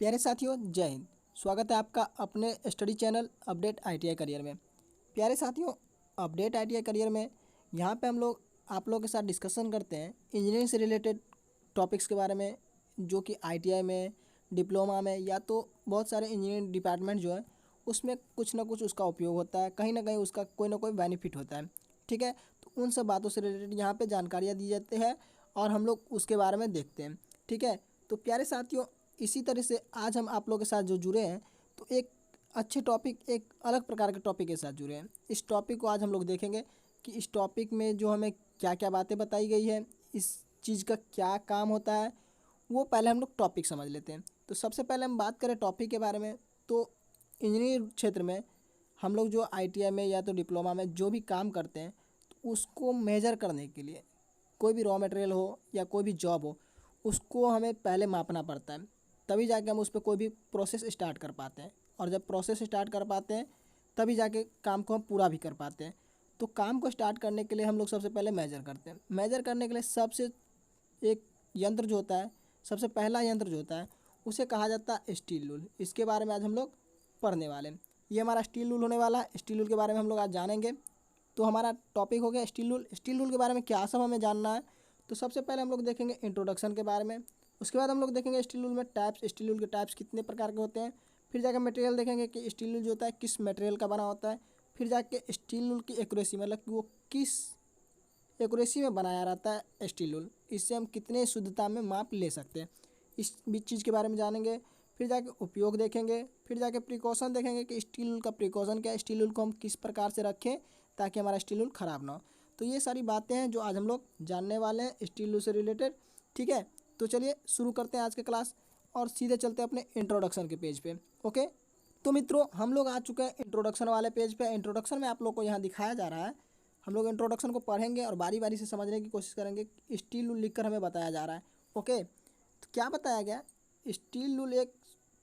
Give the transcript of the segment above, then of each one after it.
प्यारे साथियों, जय हिंद। स्वागत है आपका अपने study channel update ITI career में। प्यारे साथियों, अपडेट आईटीआई करियर में यहाँ पे हम लोग आप लोगों के साथ डिस्कशन करते हैं इंजीनियरिंग से रिलेटेड टॉपिक्स के बारे में, जो कि आईटीआई में, डिप्लोमा में या तो बहुत सारे इंजीनियरिंग डिपार्टमेंट जो है उसमें कुछ ना कुछ उसका उपयोग होता है, कहीं ना कहीं उसका कोई ना कोई बेनिफिट होता है। ठीक है, तो उन सब बातों से रिलेटेड यहाँ पे जानकारियाँ दी जाती है और हम लोग उसके बारे में देखते हैं। ठीक है, तो प्यारे साथियों, इसी तरह से आज हम आप लोगों के साथ जो जुड़े हैं तो एक अच्छे टॉपिक, एक अलग प्रकार के टॉपिक के साथ जुड़े हैं। इस टॉपिक को आज हम लोग देखेंगे कि इस टॉपिक में जो हमें क्या क्या बातें बताई गई है, इस चीज़ का क्या काम होता है, वो पहले हम लोग टॉपिक समझ लेते हैं। तो सबसे पहले हम बात करें टॉपिक के बारे में, तो इंजीनियरिंग क्षेत्र में हम लोग जो आईटीआई में या तो डिप्लोमा में जो भी काम करते हैं तो उसको मेजर करने के लिए, कोई भी रॉ मटेरियल हो या कोई भी जॉब हो, उसको हमें पहले मापना पड़ता है, तभी जाके हम उस पर कोई भी प्रोसेस स्टार्ट कर पाते हैं। और जब प्रोसेस स्टार्ट कर पाते हैं तभी जाके काम को हम पूरा भी कर पाते हैं। तो काम को स्टार्ट करने के लिए हम लोग सबसे पहले मेजर करते हैं। मेजर करने के लिए सबसे एक यंत्र जो होता है, सबसे पहला यंत्र जो होता है उसे कहा जाता है स्टील रूल। इसके बारे में आज हम लोग पढ़ने वाले हैं। ये हमारा स्टील रूल होने वाला है। स्टील रूल के बारे में हम लोग आज जानेंगे। तो हमारा टॉपिक हो गया स्टील रूल। स्टील रूल के बारे में क्या सब हमें जानना है, तो सबसे पहले हम लोग देखेंगे इंट्रोडक्शन के बारे में। उसके बाद हम लोग देखेंगे स्टील रूल में टाइप्स, स्टील रूल के टाइप्स कितने प्रकार के होते हैं। फिर जाकर मटेरियल देखेंगे कि स्टील रूल जो होता है किस मटेरियल का बना होता है। फिर जाके स्टील रूल की एक्यूरेसी, मतलब कि वो किस एक्यूरेसी में बनाया रहता है स्टील रूल, इससे हम कितने शुद्धता में माप ले सकते हैं, इस बीच चीज़ के बारे में जानेंगे। फिर जाके उपयोग देखेंगे। फिर जाके प्रिकॉशन देखेंगे कि स्टील रूल का प्रिकॉशन क्या है, स्टील रूल को हम किस प्रकार से रखें ताकि हमारा स्टील रूल ख़राब ना हो। तो ये सारी बातें हैं जो आज हम लोग जानने वाले हैं स्टील रूल से रिलेटेड। ठीक है, तो चलिए शुरू करते हैं आज के क्लास और सीधे चलते हैं अपने इंट्रोडक्शन के पेज पे। ओके, तो मित्रों हम लोग आ चुके हैं इंट्रोडक्शन वाले पेज पे। इंट्रोडक्शन में आप लोग को यहाँ दिखाया जा रहा है, हम लोग इंट्रोडक्शन को पढ़ेंगे और बारी बारी से समझने की कोशिश करेंगे। स्टील रूल लिखकर हमें बताया जा रहा है। ओके, तो क्या बताया गया, स्टील रूल एक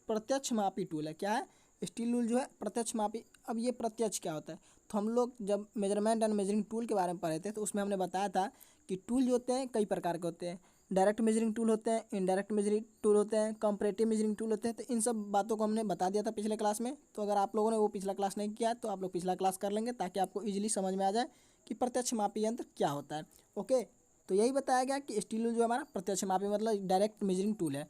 प्रत्यक्ष मापी टूल है। क्या है? स्टील रूल जो है प्रत्यक्ष मापी। अब ये प्रत्यक्ष क्या होता है, तो हम लोग जब मेजरमेंट एंड मेजरिंग टूल के बारे में पढ़े थे तो उसमें हमने बताया था कि टूल जो होते हैं कई प्रकार के होते हैं। डायरेक्ट मेजरिंग टूल होते हैं, इनडायरेक्ट मेजरिंग टूल होते हैं, कंपैरेटिव मेजरिंग टूल होते हैं। तो इन सब बातों को हमने बता दिया था पिछले क्लास में। तो अगर आप लोगों ने वो पिछला क्लास नहीं किया तो आप लोग पिछला क्लास कर लेंगे ताकि आपको ईजिली समझ में आ जाए कि प्रत्यक्ष मापी यंत्र क्या होता है। ओके, तो यही बताया गया कि स्टील रूल जो हमारा प्रत्यक्ष मापी मतलब डायरेक्ट मेजरिंग टूल है।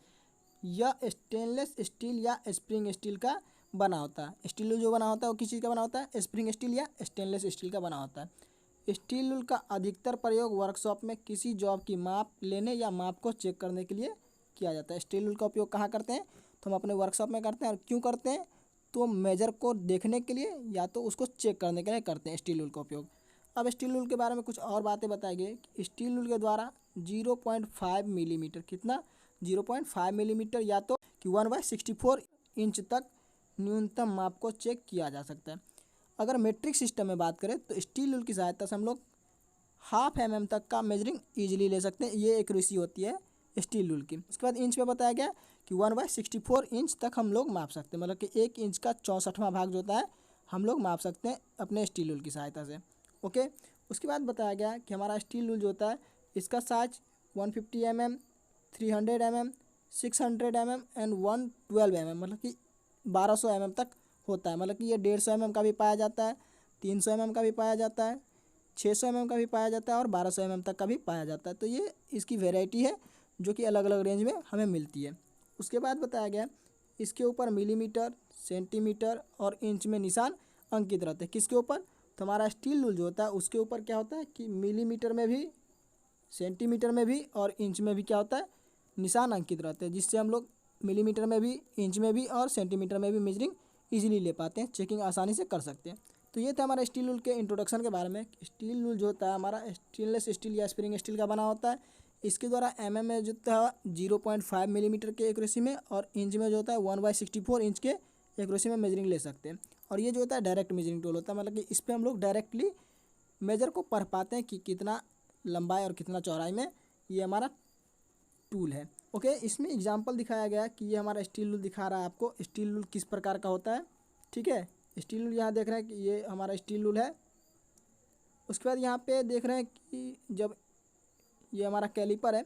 यह स्टेनलेस स्टील या स्प्रिंग स्टील का बना होता है। स्टील रूल जो बना होता है वो किस चीज़ का बना होता है? स्प्रिंग स्टील या स्टेनलेस स्टील का बना होता है। स्टील रूल का अधिकतर प्रयोग वर्कशॉप में किसी जॉब की माप लेने या माप को चेक करने के लिए किया जाता है। स्टील रूल का उपयोग कहाँ करते हैं? तो हम अपने वर्कशॉप में करते हैं। और क्यों करते हैं? तो मेजर को देखने के लिए या तो उसको चेक करने के लिए करते हैं स्टील रूल का उपयोग। अब स्टील रूल के बारे में कुछ और बातें बताई गई कि स्टील रूल के द्वारा 0.5 मिलीमीटर, कितना? 0.5 मिलीमीटर या तो कि 1/64 इंच तक न्यूनतम माप को चेक किया जा सकता है। अगर मेट्रिक सिस्टम में बात करें तो स्टील रूल की सहायता से हम लोग 0.5 mm तक का मेजरिंग ईजिली ले सकते हैं। ये एक्यूरेसी होती है स्टील रूल की। उसके बाद इंच में बताया गया कि 1/64 इंच तक हम लोग माप सकते हैं, मतलब कि 1 इंच का 64वां भाग जो होता है हम लोग माप सकते हैं अपने स्टील रूल की सहायता से। ओके, उसके बाद बताया गया कि हमारा स्टील रूल जो होता है इसका size 150 mm, 300 mm, 600 mm and 112 mm, मतलब कि 1200 mm तक होता है। मतलब कि ये 150 mm का भी पाया जाता है, 300 mm का भी पाया जाता है, 600 mm का भी पाया जाता है और 1200 mm तक का भी पाया जाता है। तो ये इसकी वेराइटी है जो कि अलग अलग रेंज में हमें मिलती है। उसके बाद बताया गया इसके ऊपर मिलीमीटर, सेंटीमीटर और इंच में निशान अंकित रहते हैं। किसके ऊपर? तो हमारा स्टील रूल जो होता है उसके ऊपर क्या होता है कि मिलीमीटर में भी, सेंटीमीटर में भी और इंच में भी क्या होता है, निशान अंकित रहते हैं, जिससे हम लोग मिलीमीटर में भी, इंच में भी और सेंटीमीटर में भी मेजरिंग इजीली ले पाते हैं, चेकिंग आसानी से कर सकते हैं। तो ये था हमारा स्टील रूल के इंट्रोडक्शन के बारे में। स्टील रूल जो होता है हमारा स्टेनलेस स्टील या स्प्रिंग स्टील का बना होता है। इसके द्वारा mm में जो होता है 0.5 मिलीमीटर के एक्यूरेसी में और इंच में जो होता है 1/64 इंच के एक्यूरेसी में मेजरिंग ले सकते हैं। और ये जो होता है डायरेक्ट मेजरिंग टूल होता है, मतलब कि इस पर हम लोग डायरेक्टली मेजर को पढ़ पाते हैं कि कितना लंबाई और कितना चौड़ाई में ये हमारा टूल है। ओके, इसमें एग्जांपल दिखाया गया कि ये हमारा स्टील रूल दिखा रहा है आपको स्टील रूल किस प्रकार का होता है। ठीक है, स्टील रूल यहाँ देख रहे हैं कि ये हमारा स्टील रूल है। उसके बाद यहाँ पे देख रहे हैं कि जब ये हमारा कैलिपर है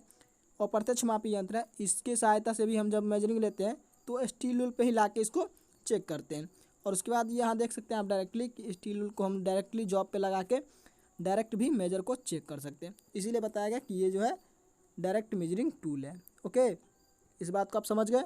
और प्रत्यक्ष मापी यंत्र है, इसके सहायता से भी हम जब मेजरिंग लेते हैं तो स्टील रूल पे ही ला के इसको चेक करते हैं। और उसके बाद यहाँ देख सकते हैं आप डायरेक्टली कि स्टील रूल को हम डायरेक्टली जॉब पे लगा के डायरेक्ट भी मेजर को चेक कर सकते हैं। इसीलिए बताया गया कि ये जो है डायरेक्ट मेजरिंग टूल है। ओके, इस बात को आप समझ गए।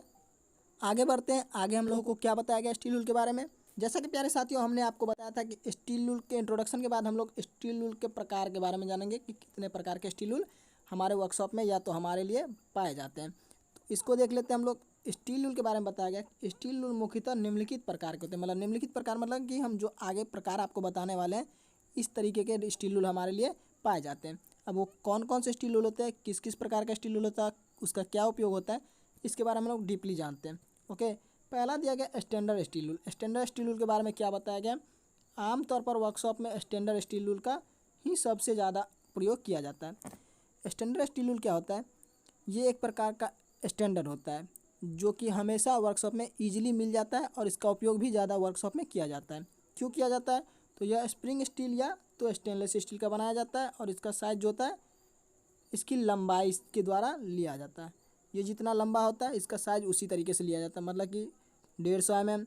आगे बढ़ते हैं। आगे हम लोगों को क्या बताया गया स्टील रूल के बारे में। जैसा कि प्यारे साथियों हमने आपको बताया था कि स्टील रूल के इंट्रोडक्शन के बाद हम लोग स्टील रूल के प्रकार के बारे में जानेंगे कि कितने प्रकार के स्टील रूल हमारे वर्कशॉप में या तो हमारे लिए पाए जाते हैं। तो इसको देख लेते हैं हम लोग। स्टील रूल के बारे में बताया गया। स्टील रूल मुख्यतः निम्नलिखित प्रकार के होते हैं। मतलब निम्नलिखित प्रकार मतलब कि हम जो आगे प्रकार आपको बताने वाले हैं इस तरीके के स्टील रूल हमारे लिए पाए जाते हैं। अब वो कौन कौन से स्टील रूल होते हैं, किस किस प्रकार का स्टील रूल होता है, उसका क्या उपयोग होता है, इसके बारे में हम लोग डीपली जानते हैं। ओके, पहला दिया गया standard steel rule. Standard steel rule के बारे में क्या बताया गया। आमतौर पर वर्कशॉप में स्टैंडर्ड स्टील रूल का ही सबसे ज़्यादा प्रयोग किया जाता है। स्टैंडर्ड स्टील रूल क्या होता है, ये एक प्रकार का स्टैंडर्ड होता है जो कि हमेशा वर्कशॉप में ईजिली मिल जाता है और इसका उपयोग भी ज़्यादा वर्कशॉप में किया जाता है। क्यों किया जाता है, तो यह स्प्रिंग स्टील या तो स्टेनलेस स्टील का बनाया जाता है और इसका साइज जो होता है इसकी लंबाई के द्वारा लिया जाता है। ये जितना लंबा होता है इसका साइज उसी तरीके से लिया जाता है। मतलब कि 150 mm,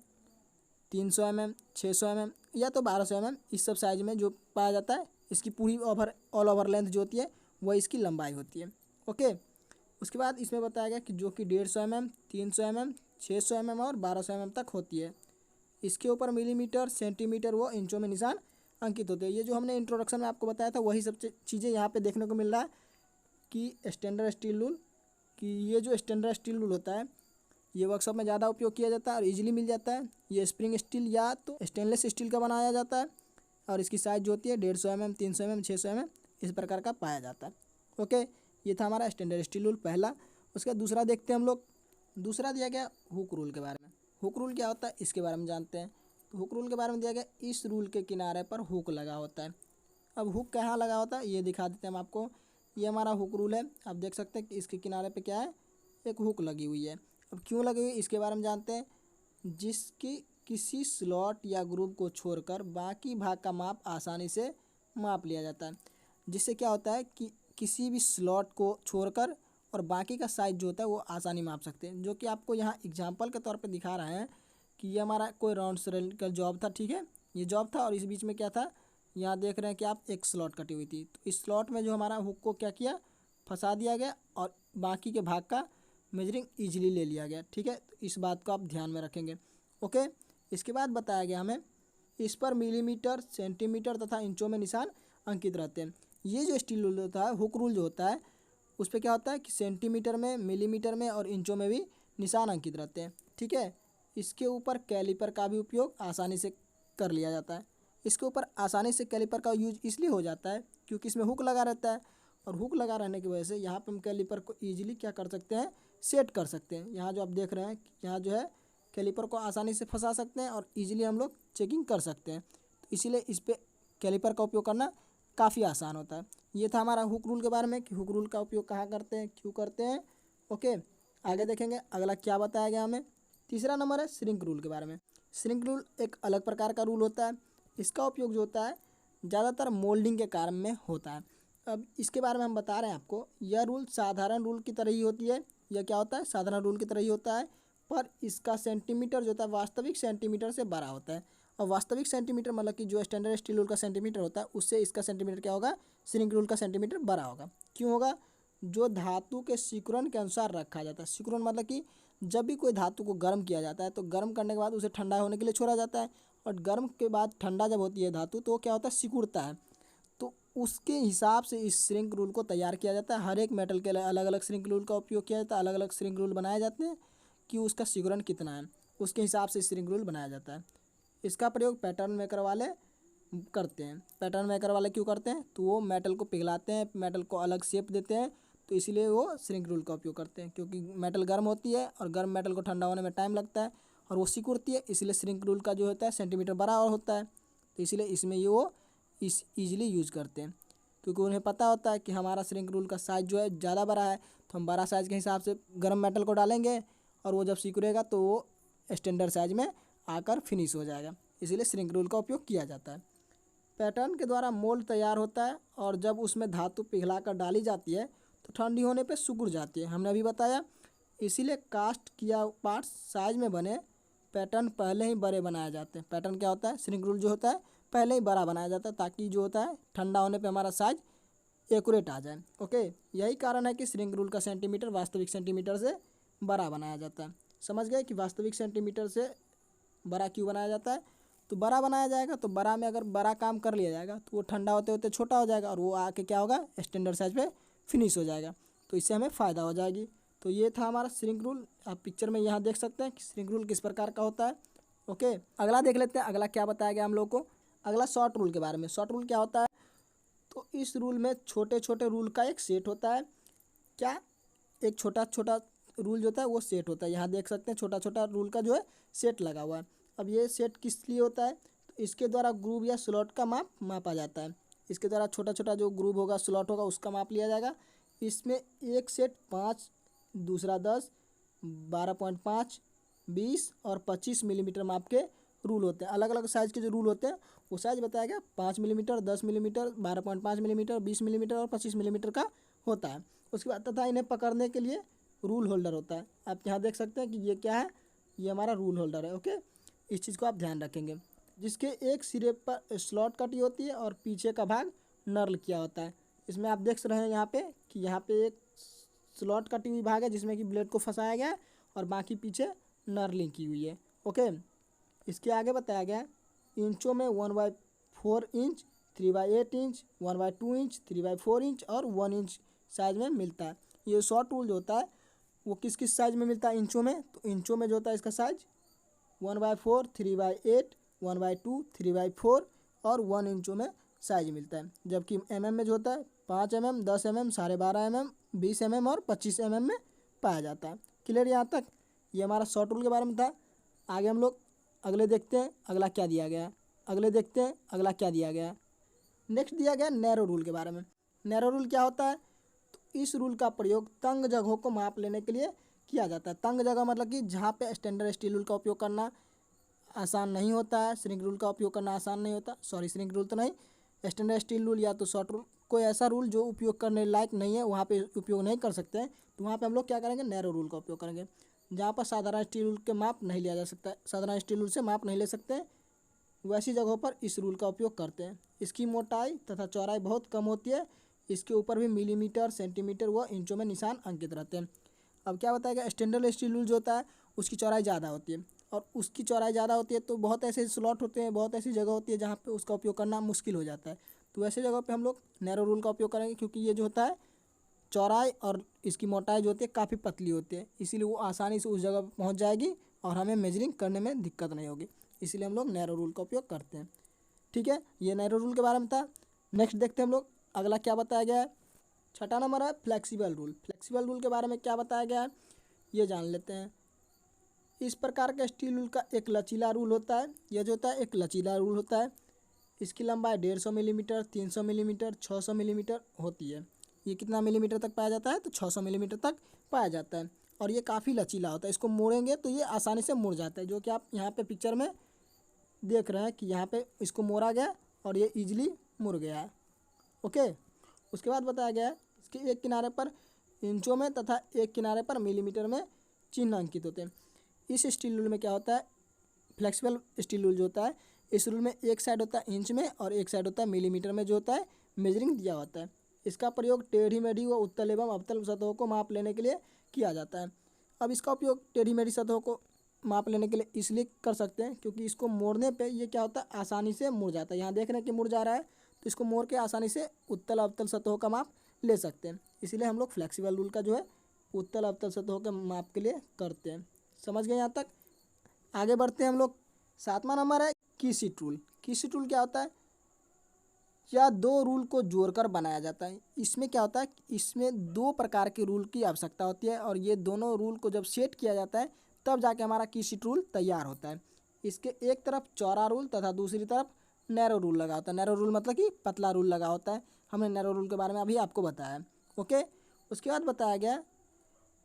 300 mm, 600 mm या तो 1200 mm इस सब साइज में जो पाया जाता है इसकी पूरी ऑल ओवर लेंथ जो होती है वह इसकी लंबाई होती है। ओके, उसके बाद इसमें बताया गया कि जो कि 150 mm, 300 mm, 600 mm और 1200 mm तक होती है। इसके ऊपर मिलीमीटर, सेंटीमीटर व इंचों में निशान अंकित होते हैं। ये जो हमने इंट्रोडक्शन में आपको बताया था वही सब चीज़ें यहाँ पे देखने को मिल रहा है कि स्टैंडर्ड स्टील रूल, कि ये जो स्टैंडर्ड स्टील रूल होता है ये वर्कशॉप में ज़्यादा उपयोग किया जाता है और इजीली मिल जाता है। ये स्प्रिंग स्टील या तो स्टेनलेस स्टील का बनाया जाता है और इसकी साइज जो होती है 150 mm, 300 mm, 600 mm इस प्रकार का पाया जाता है। ओके, ये था हमारा स्टैंडर्ड स्टील रूल पहला। उसका दूसरा देखते हैं हम लोग। दूसरा दिया गया हुक रूल के बारे में। हुक रूल क्या होता है इसके बारे में जानते हैं। तो हुक रूल के बारे में दिया गया इस रूल के किनारे पर हुक लगा होता है। अब हुक कहाँ लगा होता है ये दिखा देते हैं हम आपको। ये हमारा हुक रूल है, आप देख सकते हैं कि इसके किनारे पे क्या है, एक हुक लगी हुई है। अब क्यों लगी हुई इसके बारे में जानते हैं। जिसकी किसी स्लॉट या ग्रुप को छोड़कर बाकी भाग का माप आसानी से माप लिया जाता है। जिससे क्या होता है कि किसी भी स्लॉट को छोड़कर और बाकी का साइज जो होता है वो आसानी माप सकते हैं। जो कि आपको यहाँ एग्जांपल के तौर पे दिखा रहे हैं कि ये हमारा कोई राउंड सेल का जॉब था, ठीक है, ये जॉब था और इस बीच में क्या था, यहाँ देख रहे हैं कि आप एक स्लॉट कटी हुई थी। तो इस स्लॉट में जो हमारा हुक को क्या किया, फंसा दिया गया और बाकी के भाग का मेजरिंग ईजिली ले लिया गया। ठीक है, तो इस बात को आप ध्यान में रखेंगे। ओके, इसके बाद बताया गया हमें इस पर मिलीमीटर, सेंटीमीटर तथा इंचों में निशान अंकित रहते हैं। ये जो स्टील रूल होता है, हुक रूल जो होता है, उस पर क्या होता है कि सेंटीमीटर में, मिलीमीटर में और इंचों में भी निशान अंकित रहते हैं। ठीक है, इसके ऊपर कैलिपर का भी उपयोग आसानी से कर लिया जाता है। इसके ऊपर आसानी से कैलिपर का यूज इसलिए हो जाता है क्योंकि इसमें हुक लगा रहता है और हुक लगा रहने की वजह से यहाँ पर हम कैलिपर को ईजिली क्या कर सकते हैं, सेट कर सकते हैं। यहाँ जो आप देख रहे हैं यहाँ जो है कैलिपर को आसानी से फंसा सकते हैं और ईजिली हम लोग चेकिंग कर सकते हैं। तो इसीलिए इस पर कैलिपर का उपयोग करना काफ़ी आसान होता है। ये था हमारा हुक रूल के बारे में कि हुक रूल का उपयोग कहाँ करते हैं, क्यों करते हैं। ओके, आगे देखेंगे अगला क्या बताया गया हमें। तीसरा नंबर है श्रिंक रूल के बारे में। श्रिंक रूल एक अलग प्रकार का रूल होता है। इसका उपयोग जो होता है ज़्यादातर मोल्डिंग के कारण में होता है। अब इसके बारे में हम बता रहे हैं आपको। यह रूल साधारण रूल की तरह ही होती है। यह क्या होता है, साधारण रूल की तरह ही होता है, पर इसका सेंटीमीटर जो होता है वास्तविक सेंटीमीटर से बड़ा होता है। और वास्तविक सेंटीमीटर मतलब कि जो स्टैंडर्ड स्टील रूल का सेंटीमीटर होता है उससे इसका सेंटीमीटर क्या होगा, श्रिंक रूल का सेंटीमीटर बड़ा होगा। क्यों होगा, जो धातु के सिकुड़न के अनुसार रखा जाता है। सिकुड़न मतलब कि जब भी कोई धातु को गर्म किया जाता है तो गर्म करने के बाद उसे ठंडा होने के लिए छोड़ा जाता है और गर्म के बाद ठंडा जब होती है धातु तो क्या होता है, सिकुड़ता है। तो उसके हिसाब से इस श्रिंक रूल को तैयार किया जाता है। हर एक मेटल के अलग अलग श्रिंक रूल का उपयोग किया जाता है, अलग अलग श्रिंक रूल बनाए जाते हैं कि उसका सिकुड़न कितना है, उसके हिसाब से श्रिंक रूल बनाया जाता है। इसका प्रयोग पैटर्न मेकर वाले करते हैं। पैटर्न मेकर वाले क्यों करते हैं, तो वो मेटल को पिघलाते हैं, मेटल को अलग शेप देते हैं, तो इसीलिए वो श्रिंक रूल का उपयोग करते हैं। क्योंकि मेटल गर्म होती है और गर्म मेटल को ठंडा होने में टाइम लगता है और वो सिकुड़ती है, इसलिए श्रिंक रूल का जो होता है सेंटीमीटर बड़ा और होता है। तो इसलिए इसमें ये वो इस ईजिली यूज़ करते हैं क्योंकि उन्हें पता होता है कि हमारा श्रिंक रूल का साइज़ जो है ज़्यादा बड़ा है, तो हम बड़ा साइज़ के हिसाब से गर्म मेटल को डालेंगे और वो जब सिकुड़ेगा तो वो स्टैंडर्ड साइज में आकर फिनिश हो जाएगा। इसीलिए श्रिंक रूल का उपयोग किया जाता है। पैटर्न के द्वारा मोल्ड तैयार होता है और जब उसमें धातु पिघला कर डाली जाती है तो ठंडी होने पे सिकुड़ जाती है। हमने अभी बताया इसीलिए कास्ट किया पार्ट साइज में बने पैटर्न पहले ही बड़े बनाए जाते हैं। पैटर्न क्या होता है, श्रिंक रूल जो होता है पहले ही बड़ा बनाया जाता है ताकि जो होता है ठंडा होने पे हमारा साइज एक्यूरेट आ जाए। ओके, यही कारण है कि श्रिंक रूल का सेंटीमीटर वास्तविक सेंटीमीटर से बड़ा बनाया जाता है। समझ गए कि वास्तविक सेंटीमीटर से बड़ा क्यों बनाया जाता है। तो बड़ा बनाया जाएगा तो बड़ा में अगर बड़ा काम कर लिया जाएगा तो वो ठंडा होते होते छोटा हो जाएगा और वो आके क्या होगा, स्टैंडर्ड साइज पे फिनिश हो जाएगा। तो इससे हमें फ़ायदा हो जाएगी। तो ये था हमारा श्रिंक रूल। आप पिक्चर में यहाँ देख सकते हैं कि श्रिंक रूल किस प्रकार का होता है। ओके, अगला देख लेते हैं। अगला क्या बताया गया हम लोग को, अगला शॉर्ट रूल के बारे में। शॉर्ट रूल क्या होता है, तो इस रूल में छोटे छोटे रूल का एक सेट होता है। क्या, एक छोटा छोटा रूल जो होता है वो सेट होता है। यहाँ देख सकते हैं छोटा छोटा रूल का जो है सेट लगा हुआ है। अब ये सेट किस लिए होता है, तो इसके द्वारा ग्रूव या स्लॉट का मापा जाता है। इसके द्वारा छोटा छोटा जो ग्रूव होगा, स्लॉट होगा, उसका माप लिया जाएगा। इसमें एक सेट 5, दूसरा 10, 12.5, 20 और 25 मिलीमीटर माप के रूल होते हैं। अलग अलग साइज़ के जो रूल होते हैं वो साइज़ बताया गया 5 मिलीमीटर, 10 मिलीमीटर, 12.5 मिलीमीटर, 20 मिलीमीटर और 25 मिलीमीटर का होता है। उसके बाद तथा इन्हें पकड़ने के लिए रूल होल्डर होता है। आप यहाँ देख सकते हैं कि ये क्या है, ये हमारा रूल होल्डर है। ओके, इस चीज़ को आप ध्यान रखेंगे। जिसके एक सिरे पर स्लॉट कटी होती है और पीछे का भाग नर्ल किया होता है। इसमें आप देख रहे हैं यहाँ पे कि यहाँ पे एक स्लॉट कटी हुई भाग है जिसमें कि ब्लेड को फंसाया गया है और बाकी पीछे नर्लिंग की हुई है। ओके, इसके आगे बताया गया इंचों में 1/4 इंच, 3/8 इंच, 1/2 इंच, 3/4 इंच और 1 इंच साइज में मिलता है। ये शॉर्ट रूल जो होता है वो किस किस साइज में मिलता है, इंचों में। तो इंचों में जो होता है इसका साइज 1/4, 3/8, 1/2, 3/4 और 1 इंचों में साइज मिलता है। जबकि mm में जो होता है 5 mm, 10 mm, 12.5 mm, 20 mm और 25 mm में पाया जाता है। क्लियर यहाँ तक, ये हमारा शॉर्ट रूल के बारे में था। आगे हम लोग अगले देखते हैं अगला क्या दिया गया है। अगले देखते हैं अगला क्या दिया गया है। नेक्स्ट दिया गया नैरो रूल के बारे में। नैरो रूल क्या होता है, तो इस रूल का प्रयोग तंग जगहों को माप लेने के लिए किया जाता है। तंग जगह मतलब कि जहाँ पे स्टैंडर्ड स्टील रूल का उपयोग करना आसान नहीं होता है, श्रिंक रूल का उपयोग करना आसान नहीं होता। सॉरी, श्रिंक रूल तो नहीं, स्टैंडर्ड स्टील रूल या तो शॉर्ट रूल, कोई ऐसा रूल जो उपयोग करने लायक नहीं है वहाँ पे उपयोग नहीं कर सकते हैं। तो वहाँ पे हम लोग क्या करेंगे, नैरो रूल का उपयोग करेंगे। जहाँ पर साधारण स्टील रूल के माप नहीं लिया जा सकता है, साधारण स्टील रूल से माप नहीं ले सकते, वैसी जगहों पर इस रूल का उपयोग करते हैं। इसकी मोटाई तथा चौड़ाई बहुत कम होती है। इसके ऊपर भी मिलीमीटर, सेंटीमीटर व इंचों में निशान अंकित रहते हैं। अब क्या बताएगा, स्टैंडर्ड स्टील रूल जो होता है उसकी चौड़ाई ज़्यादा होती है और उसकी चौड़ाई ज़्यादा होती है तो बहुत ऐसे स्लॉट होते हैं, बहुत ऐसी जगह होती है जहाँ पे उसका उपयोग करना मुश्किल हो जाता है। तो वैसे जगह पे हम लोग नैरो रूल का उपयोग करेंगे क्योंकि ये जो होता है चौड़ाई और इसकी मोटाई जो होती है काफ़ी पतली होती है, इसीलिए वो आसानी से उस जगह पर पहुँच जाएगी और हमें मेजरिंग करने में दिक्कत नहीं होगी। इसीलिए हम लोग नैरो रूल का उपयोग करते हैं। ठीक है, ये नैरो रूल के बारे में था। नेक्स्ट देखते हैं हम लोग अगला क्या बताया गया है। छठा नंबर है फ्लेक्सिबल रूल। फ्लेक्सिबल रूल के बारे में क्या बताया गया है ये जान लेते हैं। इस प्रकार का स्टील रूल का एक लचीला रूल होता है। यह जो होता है एक लचीला रूल होता है। इसकी लंबाई 150 मिलीमीटर, 300 मिलीमीटर, 600 मिलीमीटर होती है। ये कितना मिलीमीटर तक पाया जाता है, तो 600 मिलीमीटर तक पाया जाता है और ये काफ़ी लचीला होता है। इसको मोड़ेंगे तो ये आसानी से मुड़ जाता है, जो कि आप यहाँ पे पिक्चर में देख रहे हैं कि यहाँ पे इसको मोड़ा गया और ये ईजिली मुड़ गया है। ओके, उसके बाद बताया गया है इसके एक किनारे पर इंचों में तथा एक किनारे पर मिलीमीटर में चिन्ह अंकित होते हैं। इस स्टील रूल में क्या होता है, फ्लेक्सिबल स्टील रूल जो होता है इस रूल में एक साइड होता है इंच में और एक साइड होता है मिलीमीटर में, जो होता है मेजरिंग दिया होता है। इसका प्रयोग टेढ़ी मेढ़ी व उत्तल एवं अवतल सतहों को माप लेने के लिए किया जाता है। अब इसका उपयोग टेढ़ी मेढ़ी सतहों को माप लेने के लिए इसलिए कर सकते हैं क्योंकि इसको मोड़ने पे ये क्या होता है आसानी से मुड़ जाता है। यहाँ देख रहे हैं कि मुड़ जा रहा है, तो इसको मोड़ के आसानी से उत्तल अवतल सतहों का माप ले सकते हैं। इसीलिए हम लोग फ्लेक्सिबल रूल का जो है उत्तल अवतल सतहों के माप के लिए करते हैं। समझ गए यहाँ तक। आगे बढ़ते हैं हम लोग। 7वां नंबर है की सीट रूल। की सीट रूल क्या होता है, या दो रूल को जोड़कर बनाया जाता है। इसमें क्या होता है, इसमें दो प्रकार के रूल की आवश्यकता होती है और ये दोनों रूल को जब सेट किया जाता है तब जाके हमारा की सीट रूल तैयार होता है। इसके एक तरफ चौड़ा रूल तथा दूसरी तरफ नैरो रूल लगा होता है। नैरो रूल मतलब कि पतला रूल लगा होता है। हमने नैरो रूल के बारे में अभी आपको बताया है। ओके, उसके बाद बताया गया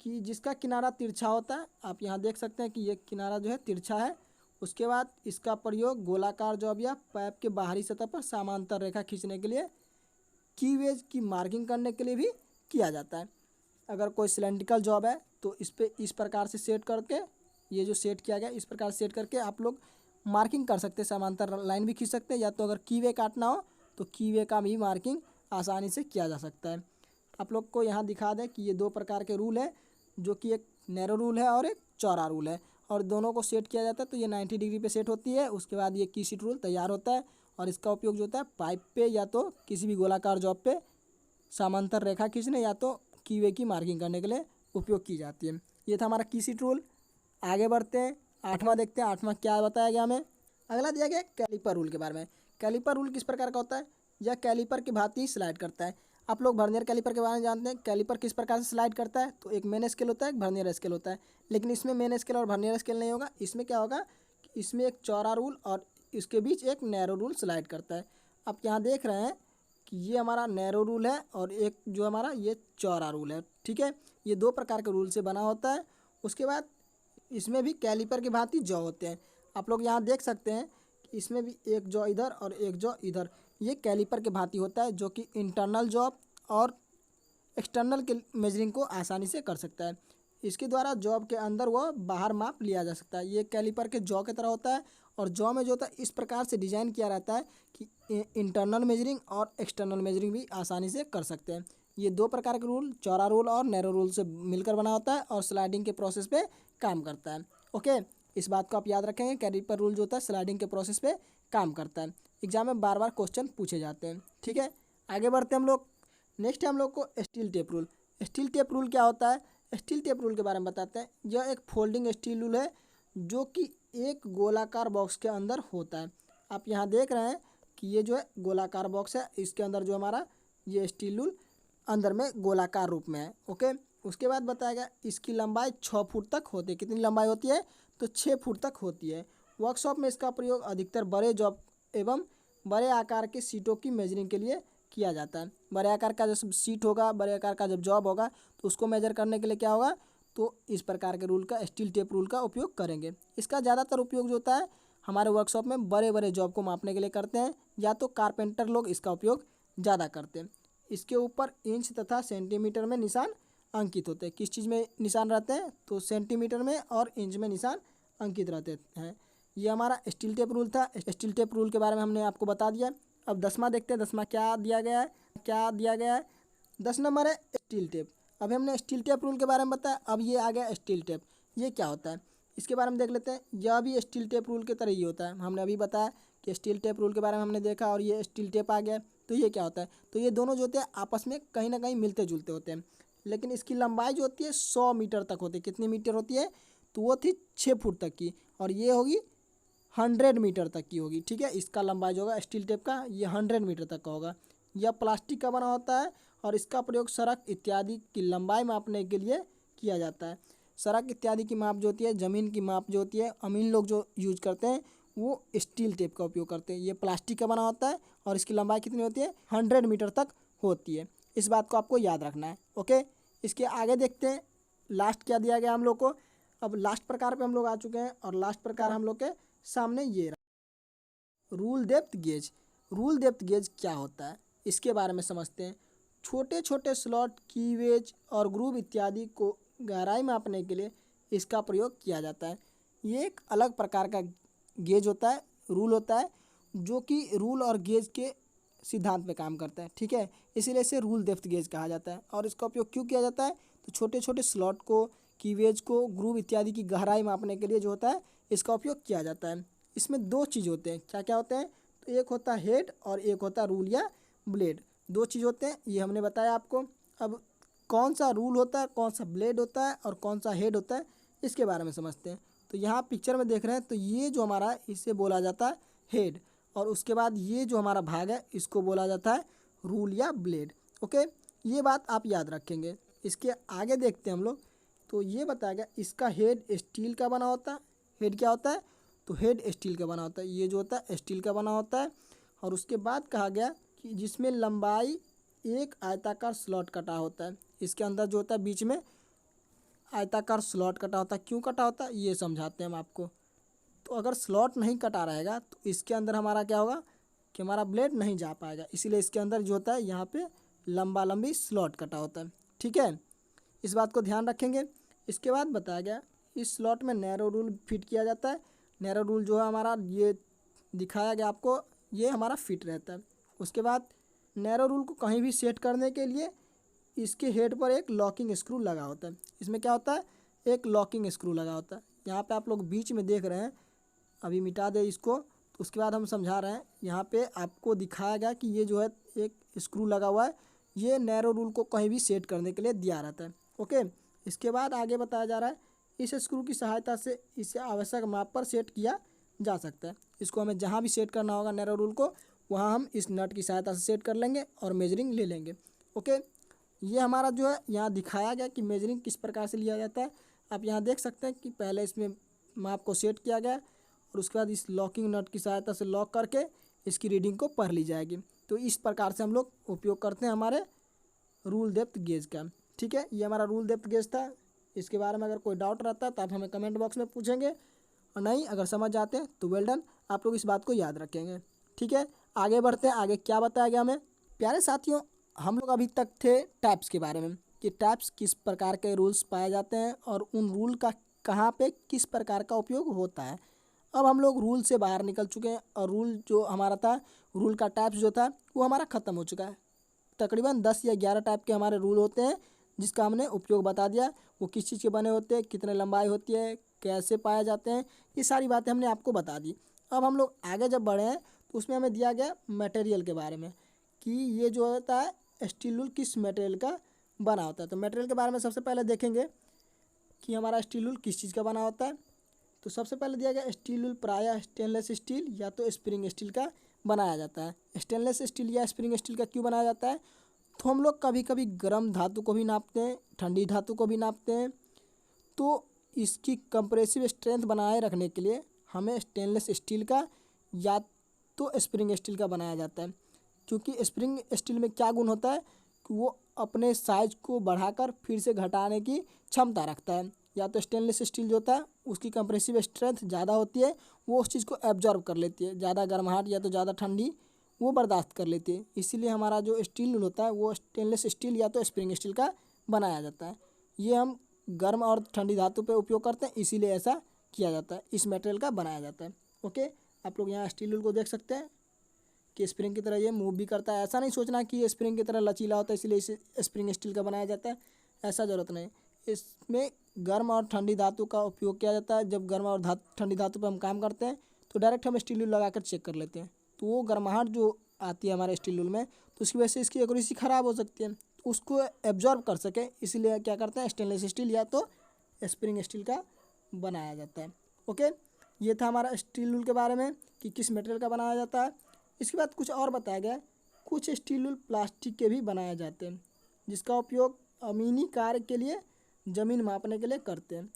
कि जिसका किनारा तिरछा होता है, आप यहाँ देख सकते हैं कि ये किनारा जो है तिरछा है। उसके बाद इसका प्रयोग गोलाकार जॉब या पाइप के बाहरी सतह पर समांतर रेखा खींचने के लिए की वेज की मार्किंग करने के लिए भी किया जाता है। अगर कोई सिलेंड्रिकल जॉब है तो इस पर इस प्रकार से सेट करके, ये जो सेट किया गया इस प्रकार सेट करके आप लोग मार्किंग कर सकते हैं, समांतर लाइन भी खींच सकते हैं, या तो अगर कीवे काटना हो तो कीवे का भी मार्किंग आसानी से किया जा सकता है। आप लोग को यहाँ दिखा दें कि ये दो प्रकार के रूल है, जो कि एक नैरो रूल है और एक चौड़ा रूल है, और दोनों को सेट किया जाता है। तो ये 90 डिग्री पे सेट होती है। उसके बाद ये की सीट रूल तैयार होता है, और इसका उपयोग जो होता है पाइप पे या तो किसी भी गोलाकार जॉब पे समांतर रेखा खींचने या तो कीवे की मार्किंग करने के लिए उपयोग की जाती है। ये था हमारा की सीट रूल। आगे बढ़ते हैं, 8वां देखते हैं। 8वां क्या बताया गया हमें। अगला दिया गया कैलिपर रूल के बारे में। कैलिपर रूल किस प्रकार का होता है। यह कैलिपर की भांति स्लाइड करता है। आप लोग वर्नियर कैलिपर के बारे में जानते हैं। कैलिपर किस प्रकार से स्लाइड करता है, तो एक मेन स्केल होता है, एक वर्नियर स्केल होता है। लेकिन इसमें मेन स्केल और वर्नियर स्केल नहीं होगा। इसमें क्या होगा कि इसमें एक चौड़ा रूल और इसके बीच एक नैरो रूल स्लाइड करता है। आप यहाँ देख रहे हैं कि ये हमारा नैरो रूल है और एक जो हमारा ये चौड़ा रूल है। ठीक है, ये दो प्रकार के रूल से बना होता है। उसके बाद इसमें भी कैलिपर की भांति जॉ होते हैं। आप लोग यहाँ देख सकते हैं कि इसमें भी एक जॉ इधर और एक जॉ इधर, ये कैलिपर के भांति होता है, जो कि इंटरनल जॉब और एक्सटर्नल के मेजरिंग को आसानी से कर सकता है। इसके द्वारा जॉब के अंदर व बाहर माप लिया जा सकता है। ये कैलिपर के जॉ की तरह होता है, और जॉ में जो होता है इस प्रकार से डिजाइन किया रहता है कि इंटरनल मेजरिंग और एक्सटर्नल मेजरिंग भी आसानी से कर सकते हैं। ये दो प्रकार के रूल, चौड़ा रूल और नैरो रूल से मिलकर बना होता है और स्लाइडिंग के प्रोसेस पे काम करता है। ओके, इस बात को आप याद रखेंगे। कैलिपर रूल जो होता है स्लाइडिंग के प्रोसेस पे काम करता है। एग्जाम में बार बार क्वेश्चन पूछे जाते हैं। ठीक है, आगे बढ़ते हैं हम लोग। नेक्स्ट है हम लोग को steel tape rule. Steel tape rule क्या होता है। स्टील टेप रूल के बारे में बताते हैं। यह एक फोल्डिंग स्टील रूल है, जो कि एक गोलाकार बॉक्स के अंदर होता है। आप यहाँ देख रहे हैं कि ये जो है गोलाकार बॉक्स है, इसके अंदर जो हमारा ये स्टील रूल अंदर में गोलाकार रूप में है। ओके, उसके बाद बताया गया इसकी लंबाई 6 फुट तक होती है। कितनी लंबाई होती है, तो 6 फुट तक होती है। वर्कशॉप में इसका प्रयोग अधिकतर बड़े जॉब एवं बड़े आकार के सीटों की मेजरिंग के लिए किया जाता है। बड़े आकार का जब सीट होगा, बड़े आकार का जब जॉब होगा, तो उसको मेजर करने के लिए क्या होगा, तो इस प्रकार के रूल का, स्टील टेप रूल का उपयोग करेंगे। इसका ज़्यादातर उपयोग जो होता है हमारे वर्कशॉप में बड़े बड़े जॉब को मापने के लिए करते हैं, या तो कारपेंटर लोग इसका उपयोग ज़्यादा करते हैं। इसके ऊपर इंच तथा सेंटीमीटर में निशान अंकित होते हैं। किस चीज़ में निशान रहते हैं, तो सेंटीमीटर में और इंच में निशान अंकित रहते हैं। ये हमारा स्टील टेप रूल था। स्टील टेप रूल के बारे में हमने आपको बता दिया। अब 10वां देखते हैं। 10वां क्या दिया गया है, क्या दिया गया है। 10 नंबर है स्टील टेप। अब हमने स्टील टेप रूल के बारे में बताया। अब ये आ गया स्टील टेप। ये क्या होता है, इसके बारे में देख लेते हैं। यह भी स्टील टेप रूल की तरह ही होता है। हमने अभी बताया कि स्टील टेप रूल के बारे में हमने देखा, और ये स्टील टेप आ गया। तो ये क्या होता है, तो ये दोनों जो होते हैं आपस में कहीं ना कहीं मिलते जुलते होते हैं, लेकिन इसकी लंबाई जो होती है 100 मीटर तक होती है। कितनी मीटर होती है, तो वो थी 6 फुट तक की, और ये होगी 100 मीटर तक की होगी। ठीक है, इसका लंबाई जो होगा स्टील टेप का, ये 100 मीटर तक का होगा। यह प्लास्टिक का बना होता है, और इसका प्रयोग सड़क इत्यादि की लंबाई मापने के लिए किया जाता है। सड़क इत्यादि की माप जो होती है, ज़मीन की माप जो होती है, अमीन लोग जो यूज करते हैं वो स्टील टेप का उपयोग करते हैं। ये प्लास्टिक का बना होता है, और इसकी लंबाई कितनी होती है, 100 मीटर तक होती है। इस बात को आपको याद रखना है। ओके, इसके आगे देखते हैं लास्ट क्या दिया गया हम लोग को। अब लास्ट प्रकार पे हम लोग आ चुके हैं, और लास्ट प्रकार हम लोग के सामने ये रहा, rule depth gauge. Rule depth gauge क्या होता है, इसके बारे में समझते हैं। छोटे छोटे स्लॉट, कीवेज और ग्रूव इत्यादि को गहराई मापने के लिए इसका प्रयोग किया जाता है। ये एक अलग प्रकार का गेज होता है, रूल होता है, जो कि रूल और गेज के सिद्धांत पे काम करता है। ठीक है, इसीलिए इसे रूल डेप्थ गेज कहा जाता है। और इसका उपयोग क्यों किया जाता है, तो छोटे छोटे स्लॉट को, कीवेज को, ग्रूव इत्यादि की गहराई मापने के लिए जो होता है इसका उपयोग किया जाता है। इसमें दो चीज़ होते हैं। क्या क्या होते हैं, तो एक होता है हेड और एक होता है रूल या ब्लेड। दो चीज़ होते हैं, ये हमने बताया आपको। अब कौन सा रूल होता है, कौन सा ब्लेड होता है और कौन सा हेड होता है, इसके बारे में समझते हैं। तो यहाँ पिक्चर में देख रहे हैं, तो ये जो हमारा है इसे बोला जाता है हेड, और उसके बाद ये जो हमारा भाग है इसको बोला जाता है रूल या ब्लेड। ओके, ये बात आप याद रखेंगे। इसके आगे देखते हैं हम लोग। तो ये बताया गया इसका हेड स्टील का बना होता है। हेड क्या होता है, तो हेड स्टील का बना होता है। ये जो होता है स्टील का बना होता है। और उसके बाद कहा गया कि जिसमें लंबाई एक आयताकार स्लॉट कटा होता है। इसके अंदर जो होता है बीच में आयताकार स्लॉट कटा होता है। क्यों कटा होता है, ये समझाते हैं हम आपको। तो अगर स्लॉट नहीं कटा रहेगा तो इसके अंदर हमारा क्या होगा कि हमारा ब्लेड नहीं जा पाएगा, इसीलिए इसके अंदर जो होता है यहाँ पे लंबी स्लॉट कटा होता है। ठीक है, इस बात को ध्यान रखेंगे। इसके बाद बताया गया इस स्लॉट में नैरो रूल फिट किया जाता है। नैरो रूल जो है हमारा ये दिखाया गया आपको, ये हमारा फिट रहता है। उसके बाद नैरो रूल को कहीं भी सेट करने के लिए इसके हेड पर एक लॉकिंग स्क्रू लगा होता है। इसमें क्या होता है, एक लॉकिंग स्क्रू लगा होता है। यहाँ पे आप लोग बीच में देख रहे हैं, अभी मिटा दे इसको। तो उसके बाद हम समझा रहे हैं, यहाँ पे आपको दिखाया गया कि ये जो है एक स्क्रू लगा हुआ है, ये नैरो रूल को कहीं भी सेट करने के लिए दिया रहता है। ओके, इसके बाद आगे बताया जा रहा है इस स्क्रू की सहायता से इसे आवश्यक माप पर सेट किया जा सकता है। इसको हमें जहाँ भी सेट करना होगा नैरो रूल को, वहाँ हम इस नट की सहायता से सेट कर लेंगे और मेजरिंग ले लेंगे। ओके, ये हमारा जो है यहाँ दिखाया गया कि मेजरिंग किस प्रकार से लिया जाता है। आप यहाँ देख सकते हैं कि पहले इसमें माप को सेट किया गया और उसके बाद इस लॉकिंग नट की सहायता से लॉक करके इसकी रीडिंग को पढ़ ली जाएगी। तो इस प्रकार से हम लोग उपयोग करते हैं हमारे रूल डेप्थ गेज का। ठीक है, ये हमारा रूल डेप्थ गेज था। इसके बारे में अगर कोई डाउट रहता है तो आप हमें कमेंट बॉक्स में पूछेंगे, और नहीं अगर समझ जाते हैं तो वेल डन, आप लोग इस बात को याद रखेंगे। ठीक है, आगे बढ़ते हैं। आगे क्या बताया गया हमें प्यारे साथियों, हम लोग अभी तक थे टैप्स के बारे में कि टैप्स किस प्रकार के रूल्स पाए जाते हैं और उन रूल का कहाँ पे किस प्रकार का उपयोग होता है। अब हम लोग रूल से बाहर निकल चुके हैं और रूल जो हमारा था, रूल का टाइप्स जो था वो हमारा ख़त्म हो चुका है। तकरीबन 10 या 11 टाइप के हमारे रूल होते हैं जिसका हमने उपयोग बता दिया। वो किस चीज़ के बने होते हैं, कितने लंबाई होती है, कैसे पाए जाते हैं, ये सारी बातें हमने आपको बता दी। अब हम लोग आगे जब बढ़े हैं तो उसमें हमें दिया गया मटेरियल के बारे में कि ये जो होता है स्टील रूल किस मटेरियल का बना होता है। तो मटेरियल के बारे में सबसे पहले देखेंगे कि हमारा स्टील रूल किस चीज़ का बना होता है। तो सबसे पहले दिया गया स्टील रूल प्रायः स्टेनलेस स्टील या तो स्प्रिंग स्टील का बनाया जाता है। स्टेनलेस स्टील या स्प्रिंग स्टील का क्यों बनाया जाता है, तो हम लोग कभी कभी गर्म धातु को भी नापते हैं, ठंडी धातु को भी नापते हैं। तो इसकी कंप्रेसिव स्ट्रेंथ बनाए रखने के लिए हमें स्टेनलेस स्टील का या तो स्प्रिंग स्टील का बनाया जाता है। क्योंकि स्प्रिंग स्टील में क्या गुण होता है कि वो अपने साइज को बढ़ाकर फिर से घटाने की क्षमता रखता है। या तो स्टेनलेस स्टील जो होता है उसकी कंप्रेसिव स्ट्रेंथ ज़्यादा होती है, वो उस चीज़ को एब्जॉर्ब कर लेती है, ज़्यादा गर्माहट या तो ज़्यादा ठंडी वो बर्दाश्त कर लेती है। इसीलिए हमारा जो स्टील रूल होता है वो स्टेनलेस स्टील या तो स्प्रिंग स्टील का बनाया जाता है। ये हम गर्म और ठंडी धातु पे उपयोग करते हैं, इसीलिए ऐसा किया जाता है, इस मटेरियल का बनाया जाता है। ओके, आप लोग यहाँ स्टील रूल को देख सकते हैं कि स्प्रिंग की तरह ये मूव भी करता है। ऐसा नहीं सोचना कि ये स्प्रिंग की तरह लचीला होता है इसलिए इसे स्प्रिंग स्टील का बनाया जाता है, ऐसा ज़रूरत नहीं। इसमें गर्म और ठंडी धातु का उपयोग किया जाता है। जब गर्म और ठंडी धातु पर हम काम करते हैं तो डायरेक्ट हम स्टील रूल लगा कर चेक कर लेते हैं। तो वो गर्माहट जो आती है हमारे स्टील रूल में, तो उसकी वजह से इसकी एक्यूरेसी ख़राब हो सकती है। तो उसको एब्जॉर्ब कर सके इसलिए क्या करते हैं, स्टेनलेस स्टील या तो स्प्रिंग स्टील का बनाया जाता है। ओके, ये था हमारा स्टील रूल के बारे में कि किस मटेरियल का बनाया जाता है। इसके बाद कुछ और बताया गया, कुछ स्टील रूल प्लास्टिक के भी बनाए जाते हैं जिसका उपयोग अमीनी कार्य के लिए ज़मीन मापने के लिए करते हैं।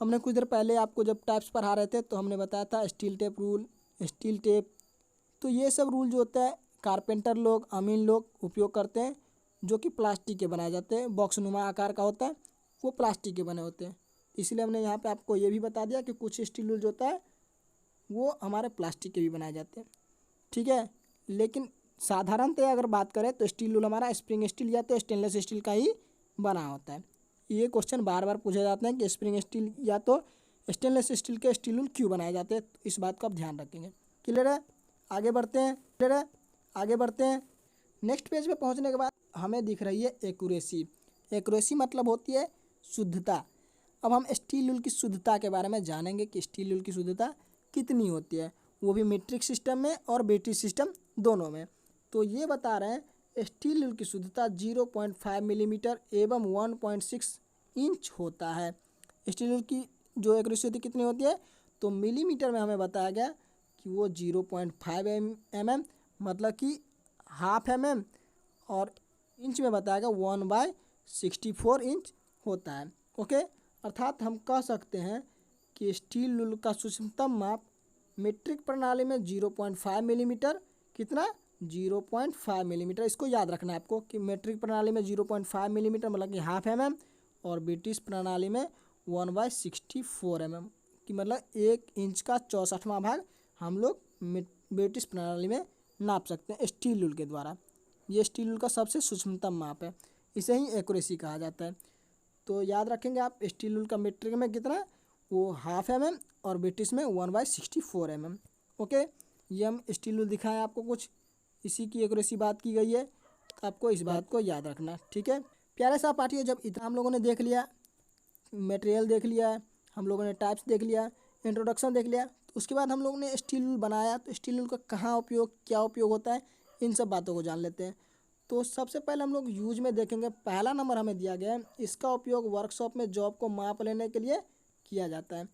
हमने कुछ देर पहले आपको जब टाइप्स पढ़ा रहे थे तो हमने बताया था steel tape rule, steel tape. तो ये सब रूल जो होता है कारपेंटर लोग, अमीन लोग उपयोग करते हैं, जो कि प्लास्टिक के बनाए जाते हैं। बॉक्स नुमा आकार का होता है, वो प्लास्टिक के बने होते हैं। इसलिए हमने यहाँ पे आपको ये भी बता दिया कि कुछ स्टील रूल जो होता है वो हमारे प्लास्टिक के भी बनाए जाते हैं। ठीक है, लेकिन साधारणतः अगर बात करें तो स्टील रूल हमारा स्प्रिंग स्टील या तो स्टेनलेस स्टील का ही बना होता है। ये क्वेश्चन बार बार पूछे जाते हैं कि स्प्रिंग स्टील या तो स्टेनलेस स्टील के स्टील रूल क्यों बनाए जाते हैं, तो इस बात को आप ध्यान रखेंगे। क्लियर है, आगे बढ़ते हैं। क्लियर है, आगे बढ़ते हैं। नेक्स्ट पेज पे पहुंचने के बाद हमें दिख रही है एक्यूरेसी। एक्यूरेसी मतलब होती है शुद्धता। अब हम स्टील रूल की शुद्धता के बारे में जानेंगे कि स्टील रूल की शुद्धता कितनी होती है, वो भी मीट्रिक सिस्टम में और ब्रिटिश सिस्टम दोनों में। तो ये बता रहे हैं स्टील रूल की शुद्धता 0.5 मिलीमीटर एवं 1.6 इंच होता है। स्टील रूल की जो एक्यूरेसी होती कितनी होती है, तो मिलीमीटर में हमें बताया गया कि वो 0.5 mm मतलब कि हाफ mm, और इंच में बताया गया 1/64 इंच होता है। ओके, अर्थात हम कह सकते हैं कि स्टील रूल का सूक्ष्मतम माप मीट्रिक प्रणाली में 0.5 मिलीमीटर, कितना 0.5 मिलीमीटर। इसको याद रखना है आपको कि मीट्रिक प्रणाली में 0.5 मिलीमीटर मतलब कि हाफ mm, और ब्रिटिश प्रणाली में 1/64 mm कि मतलब 1 इंच का 64वां भाग हम लोग ब्रिटिश प्रणाली में नाप सकते हैं स्टील रूल के द्वारा। ये स्टील रूल का सबसे सूक्ष्मतम माप है, इसे ही एक्यूरेसी कहा जाता है। तो याद रखेंगे आप, स्टील रूल का मीट्रिक में कितना, वो 1/2 mm और ब्रिटिश में 1/64 mm। ओके, ये हम स्टील रूल दिखाएं आपको कुछ, इसी की एक्यूरेसी बात की गई है, तो आपको इस बात को याद रखना, ठीक है। प्यारे साहब पार्टियों, जब इतना हम लोगों ने देख लिया, मटेरियल देख लिया, हम लोगों ने टाइप्स देख लिया, इंट्रोडक्शन देख लिया, तो उसके बाद हम लोगों ने स्टील रूल बनाया। तो स्टील रूल का कहाँ उपयोग, क्या उपयोग होता है, इन सब बातों को जान लेते हैं। तो सबसे पहले हम लोग यूज में देखेंगे। पहला नंबर हमें दिया गया है, इसका उपयोग वर्कशॉप में जॉब को माप लेने के लिए किया जाता है।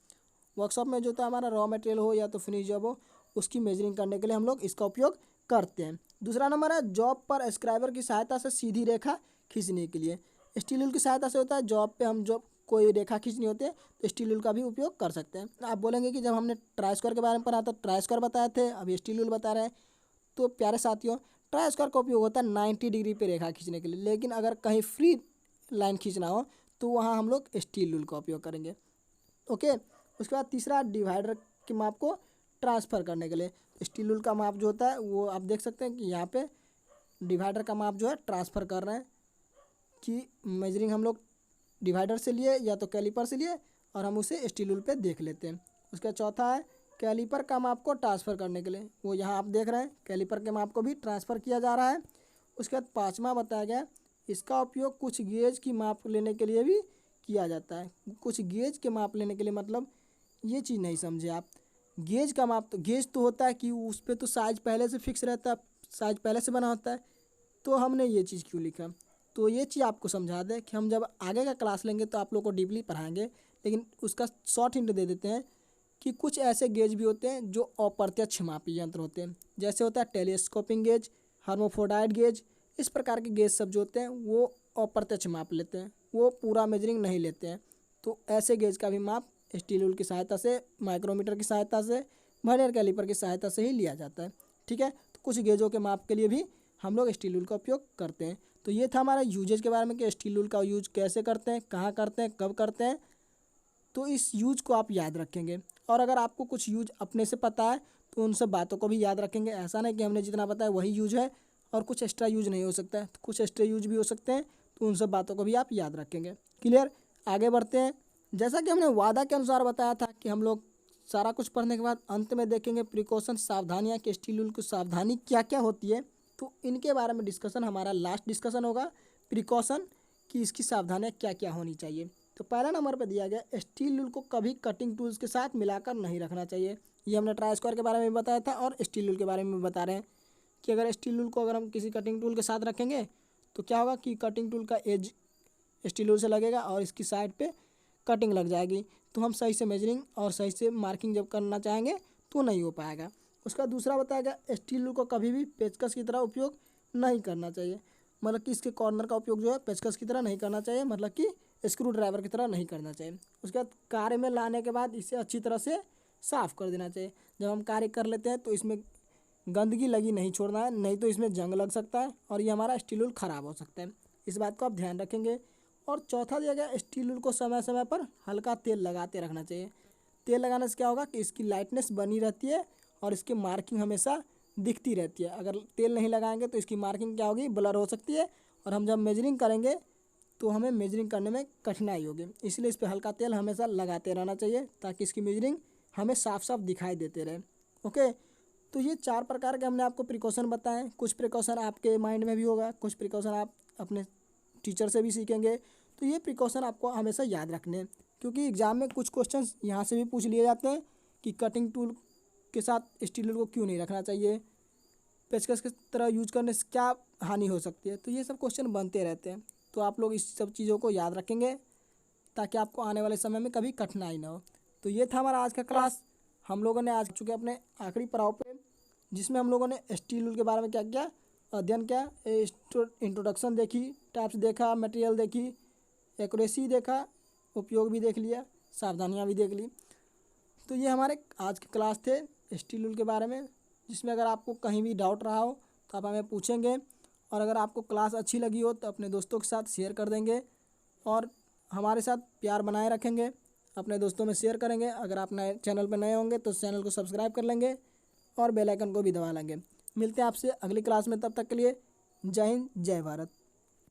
वर्कशॉप में जो होता है हमारा रॉ मटेरियल हो या तो फिनिश जॉब हो, उसकी मेजरिंग करने के लिए हम लोग इसका उपयोग करते हैं। दूसरा नंबर है जॉब पर स्क्राइबर की सहायता से सीधी रेखा खींचने के लिए। स्टील रूल की सहायता से होता है, जॉब पे हम जब कोई रेखा खींचनी होती है तो स्टील रूल का भी उपयोग कर सकते हैं। आप बोलेंगे कि जब हमने ट्राई स्क्वायर के बारे में पढ़ा था, ट्राई स्क्वायर बताए थे, अभी स्टील रूल बता रहे हैं। तो प्यारे साथियों, ट्राई स्क्वायर का उपयोग होता है 90 डिग्री पे रेखा खींचने के लिए, लेकिन अगर कहीं फ्री लाइन खींचना हो तो वहाँ हम लोग स्टील रूल का उपयोग करेंगे। ओके, उसके बाद तीसरा डिवाइडर के माप को ट्रांसफ़र करने के लिए। स्टील रूल का माप जो होता है वो आप देख सकते हैं कि यहाँ पे डिवाइडर का माप जो है ट्रांसफ़र कर रहे हैं, कि मेजरिंग हम लोग डिवाइडर से लिए या तो कैलिपर से लिए और हम उसे स्टील रूल पे देख लेते हैं। उसका चौथा है कैलिपर का माप को ट्रांसफ़र करने के लिए, वो यहाँ आप देख रहे हैं कैलिपर के माप को भी ट्रांसफ़र किया जा रहा है। उसके बाद पाँचवा बताया गया, इसका उपयोग कुछ गेज की माप लेने के लिए भी किया जाता है। कुछ गेज के माप लेने के लिए मतलब ये चीज़ नहीं समझे आप। गेज का माप, तो गेज तो होता है कि उस पर तो साइज पहले से फिक्स रहता है, साइज पहले से बना होता है, तो हमने ये चीज़ क्यों लिखा। तो ये चीज़ आपको समझा दें कि हम जब आगे का क्लास लेंगे तो आप लोग को डीपली पढ़ाएंगे, लेकिन उसका शॉर्ट हिंट दे देते हैं कि कुछ ऐसे गेज भी होते हैं जो अप्रत्यक्ष मापी यंत्र होते हैं। जैसे होता है टेलीस्कोपिंग गेज, हर्मोफ्रोडाइट गेज, इस प्रकार के गेज सब जो होते हैं वो अप्रत्यक्ष माप लेते हैं, वो पूरा मेजरिंग नहीं लेते हैं। तो ऐसे गेज का भी माप स्टील रूल की सहायता से, माइक्रोमीटर की सहायता से, वर्नियर कैलिपर की सहायता से ही लिया जाता है, ठीक है। तो कुछ गेजों के माप के लिए भी हम लोग स्टील रूल का उपयोग करते हैं। तो ये था हमारा यूजेज के बारे में कि स्टील रूल का यूज कैसे करते हैं, कहाँ करते हैं, कब करते हैं। तो इस यूज को आप याद रखेंगे, और अगर आपको कुछ यूज अपने से पता है तो उन सब बातों को भी याद रखेंगे। ऐसा नहीं कि हमने जितना बताया वही यूज है और कुछ एक्स्ट्रा यूज नहीं हो सकता है, तो कुछ एक्स्ट्रा यूज भी हो सकते हैं, तो उन सब बातों को भी आप याद रखेंगे। क्लियर, आगे बढ़ते हैं। जैसा कि हमने वादा के अनुसार बताया था कि हम लोग सारा कुछ पढ़ने के बाद अंत में देखेंगे प्रिकॉशन, सावधानियाँ, कि स्टील रूल की सावधानी क्या क्या होती है। तो इनके बारे में डिस्कशन हमारा लास्ट डिस्कशन होगा, प्रिकॉशन की इसकी सावधानियाँ क्या क्या होनी चाहिए। तो पहला नंबर पर दिया गया, स्टील रूल को कभी कटिंग टूल्स के साथ मिलाकर नहीं रखना चाहिए। ये हमने ट्राई स्क्वायर के बारे में बताया था और स्टील रूल के बारे में बता रहे हैं कि अगर स्टील रूल को अगर हम किसी कटिंग टूल के साथ रखेंगे तो क्या होगा कि कटिंग टूल का एज स्टील रूल से लगेगा और इसकी साइड पे कटिंग लग जाएगी, तो हम सही से मेजरिंग और सही से मार्किंग जब करना चाहेंगे तो नहीं हो पाएगा। उसका दूसरा बताया गया, स्टील रूल को कभी भी पेचकस की तरह उपयोग नहीं करना चाहिए, मतलब कि इसके कॉर्नर का उपयोग जो है पेचकस की तरह नहीं करना चाहिए, मतलब कि स्क्रू ड्राइवर की तरह नहीं करना चाहिए। उसके बाद कार्य में लाने के बाद इसे अच्छी तरह से साफ़ कर देना चाहिए। जब हम कार्य कर लेते हैं तो इसमें गंदगी लगी नहीं छोड़ना है, नहीं तो इसमें जंग लग सकता है और ये हमारा स्टील रूल ख़राब हो सकता है। इस बात को आप ध्यान रखेंगे। और चौथा दिया गया, स्टील रूल को समय समय पर हल्का तेल लगाते रखना चाहिए। तेल लगाने से क्या होगा कि इसकी लाइटनेस बनी रहती है और इसकी मार्किंग हमेशा दिखती रहती है। अगर तेल नहीं लगाएंगे तो इसकी मार्किंग क्या होगी, ब्लर हो सकती है, और हम जब मेजरिंग करेंगे तो हमें मेजरिंग करने में कठिनाई होगी। इसलिए इस पर हल्का तेल हमेशा लगाते रहना चाहिए ताकि इसकी मेजरिंग हमें साफ साफ दिखाई देते रहे। ओके, तो ये 4 प्रकार के हमने आपको प्रिकॉशन बताएं। कुछ प्रिकॉशन आपके माइंड में भी होगा, कुछ प्रिकॉशन आप अपने टीचर से भी सीखेंगे। तो ये प्रिकॉशन आपको हमेशा याद रखने हैं, क्योंकि एग्ज़ाम में कुछ क्वेश्चन यहाँ से भी पूछ लिए जाते हैं कि कटिंग टूल के साथ स्टील रूल को क्यों नहीं रखना चाहिए, पेचकस की तरह यूज करने से क्या हानि हो सकती है। तो ये सब क्वेश्चन बनते रहते हैं, तो आप लोग इस सब चीज़ों को याद रखेंगे ताकि आपको आने वाले समय में कभी कठिनाई ना हो। तो ये था हमारा आज का क्लास। हम लोगों ने आज चुके अपने आखिरी पड़ाव पे, जिसमें हम लोगों ने स्टील रूल के बारे में क्या क्या अध्ययन किया, इंट्रोडक्शन देखी, टाइप्स देखा, मटेरियल देखी, एक्यूरेसी देखा, उपयोग भी देख लिया, सावधानियाँ भी देख ली। तो ये हमारे आज के क्लास थे स्टील रूल के बारे में, जिसमें अगर आपको कहीं भी डाउट रहा हो तो आप हमें पूछेंगे, और अगर आपको क्लास अच्छी लगी हो तो अपने दोस्तों के साथ शेयर कर देंगे, और हमारे साथ प्यार बनाए रखेंगे, अपने दोस्तों में शेयर करेंगे। अगर आप नए चैनल पर नए होंगे तो चैनल को सब्सक्राइब कर लेंगे और बेल आइकन को भी दबा लेंगे। मिलते हैं आपसे अगली क्लास में, तब तक के लिए जय हिंद, जय भारत।